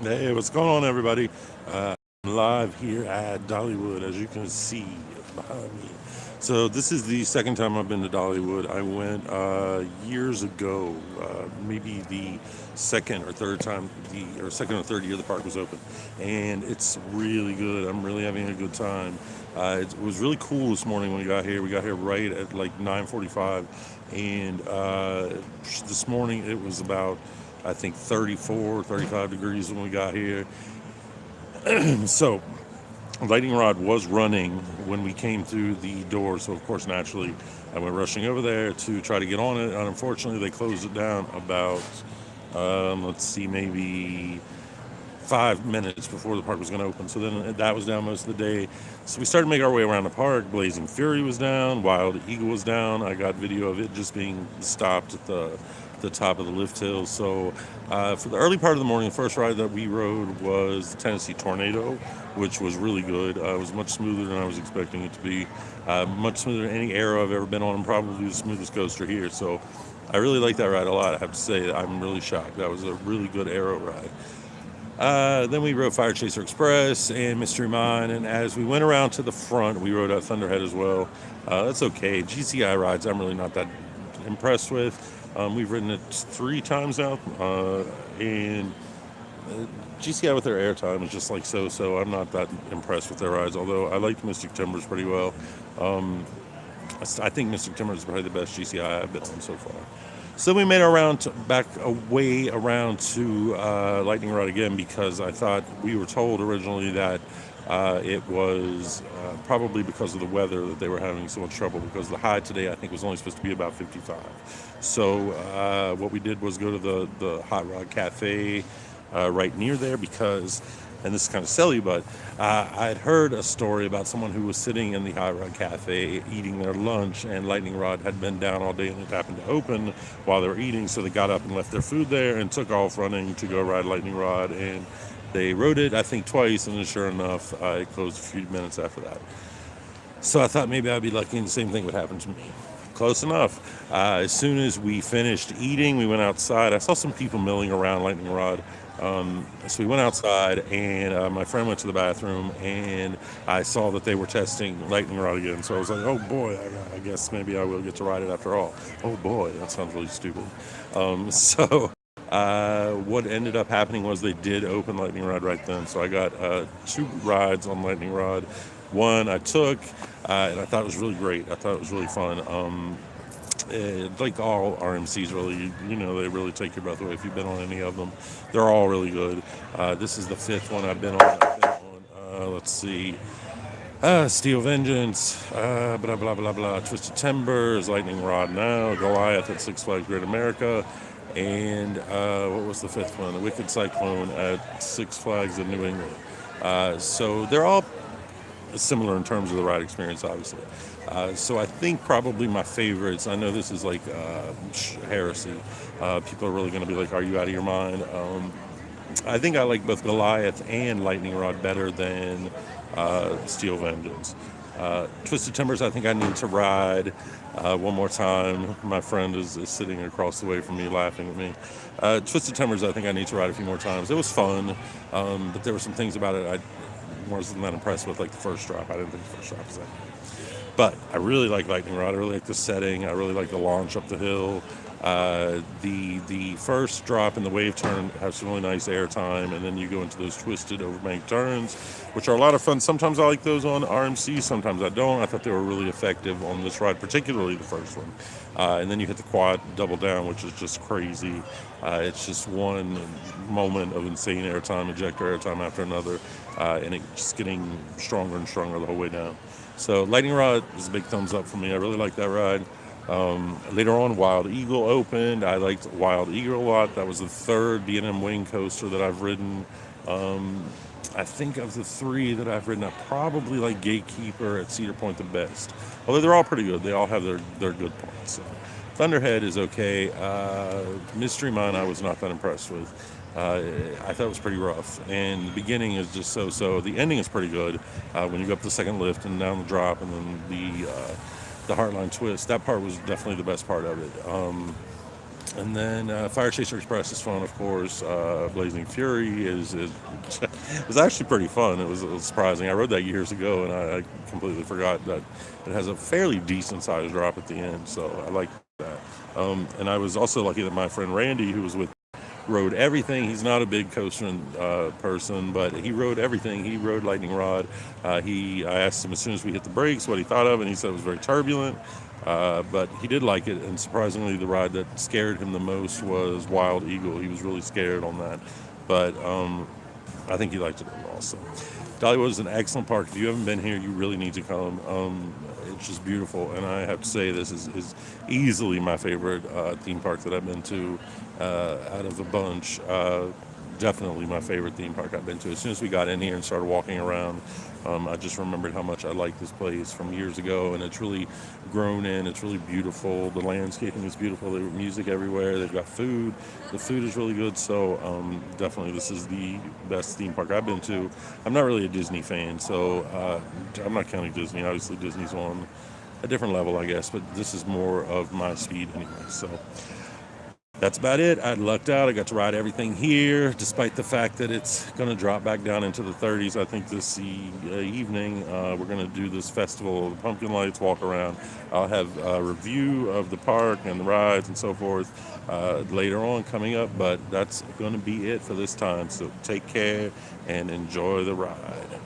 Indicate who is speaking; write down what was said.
Speaker 1: Hey, what's going on, everybody? I'm live here at Dollywood, as you can see behind me. So this is the second time I've been to Dollywood. I went years ago, maybe the second or third year the park was open, and it's really good. I'm really having a good time. It was really cool this morning when we got here. We got here right at like 9:45, and this morning it was about I think 34, 35 degrees when we got here. So lightning rod was running when we came through the door, so of course naturally I went rushing over there to try to get on it, and unfortunately they closed it down about let's see, maybe 5 minutes before the park was going to open. So then that was down most of the day. So we started to make our way around the park. Blazing Fury was down, Wild Eagle was down. I got video of it just being stopped at the top of the lift hill. So for the early part of the morning, the first ride that we rode was the Tennessee Tornado, which was really good. It was much smoother than I was expecting it to be. Much smoother than any aero I've ever been on, and probably the smoothest coaster here. So I really like that ride a lot. I have to say, I'm really shocked. That was a really good aero ride. Then we rode Fire Chaser Express and Mystery Mine, and as we went around to the front, we rode out Thunderhead as well. That's okay. GCI rides, I'm really not that impressed with. We've ridden it 3 times now, and GCI with their airtime is just like so. I'm not that impressed with their rides, although I liked Mystic Timbers pretty well. I think Mystic Timbers is probably the best GCI I've been on so far. So we made our round back away around to Lightning Rod again, because I thought we were told originally that it was probably because of the weather that they were having so much trouble, because the high today I think was only supposed to be about 55. So what we did was go to the Hot Rod Cafe right near there, because, and this is kind of silly, but I had heard a story about someone who was sitting in the Hot Rod Cafe eating their lunch, and Lightning Rod had been down all day and it happened to open while they were eating, so they got up and left their food there and took off running to go ride Lightning Rod, and they rode it, I think, twice, and then sure enough, it closed a few minutes after that. So I thought maybe I'd be lucky and the same thing would happen to me. Close enough. As soon as we finished eating, we went outside. I saw some people milling around Lightning Rod. So we went outside, and my friend went to the bathroom, and I saw that they were testing Lightning Rod again. So I was like, oh boy, I guess maybe I will get to ride it after all. Oh boy, that sounds really stupid. What ended up happening was they did open Lightning Rod right then. So I got 2 rides on Lightning Rod. One I took, and I thought it was really great. I thought it was really fun. Like all RMCs, really, they really take your breath away if you've been on any of them. They're all really good. This is the 5th one I've been on. Let's see. Steel Vengeance, blah, blah, blah, blah. Twisted Timbers, Lightning Rod now, Goliath at Six Flags Great America, and what was the 5th one? The Wicked Cyclone at Six Flags in New England. So they're all similar in terms of the ride experience, obviously. So I think probably my favorites, I know this is like heresy. People are really going to be like, are you out of your mind? I think I like both Goliath and Lightning Rod better than Steel Vengeance. Twisted Timbers, I think I need to ride one more time. My friend is sitting across the way from me laughing at me. Twisted Timbers, I think I need to ride a few more times. It was fun, but there were some things about it I wasn't that impressed with, like the first drop. I didn't think the first drop was that good. But I really like Lightning Rod. I really like the setting. I really like the launch up the hill. The first drop and the wave turn have some really nice air time, and then you go into those twisted overbank turns, which are a lot of fun. Sometimes I like those on RMC, sometimes I don't. I thought they were really effective on this ride, particularly the first one. And then you hit the quad double down, which is just crazy. It's just one moment of insane airtime, ejector airtime after another, and it's just getting stronger and stronger the whole way down. So Lightning Rod is a big thumbs up for me. I really like that ride. Later on, Wild Eagle opened. I liked Wild Eagle a lot. That was the 3rd B&M wing coaster that I've ridden. I think of the 3 that I've ridden, I probably like Gatekeeper at Cedar Point the best. Although they're all pretty good. They all have their good points. So Thunderhead is okay. Mystery Mine I was not that impressed with. I thought it was pretty rough, and the beginning is just so. The ending is pretty good when you go up the second lift and down the drop, and then the Heartline twist. That part was definitely the best part of it. And then Fire Chaser Express is fun, of course. Blazing Fury is is actually pretty fun. It was surprising. I rode that years ago, and I completely forgot that it has a fairly decent sized drop at the end. So I like that. And I was also lucky that my friend Randy, who was with rode everything. He's not a big coaster person, but he rode everything. He rode Lightning Rod. I asked him as soon as we hit the brakes what he thought of it, and he said it was very turbulent, but he did like it. And surprisingly, the ride that scared him the most was Wild Eagle. He was really scared on that, but I think he liked it also. Dollywood is an excellent park. If you haven't been here, you really need to come. It's just beautiful, and I have to say this is easily my favorite theme park that I've been to out of the bunch. Definitely my favorite theme park I've been to. As soon as we got in here and started walking around, I just remembered how much I liked this place from years ago, and it's really grown in. It's really beautiful. The landscaping is beautiful. There's music everywhere. They've got food. The food is really good. So definitely, this is the best theme park I've been to. I'm not really a Disney fan, so I'm not counting Disney. Obviously, Disney's on a different level, I guess, but this is more of my speed anyway. So that's about it. I lucked out. I got to ride everything here, despite the fact that it's going to drop back down into the 30s. I think this evening we're going to do this festival of the pumpkin lights, walk around. I'll have a review of the park and the rides and so forth later on coming up, but that's going to be it for this time. So take care and enjoy the ride.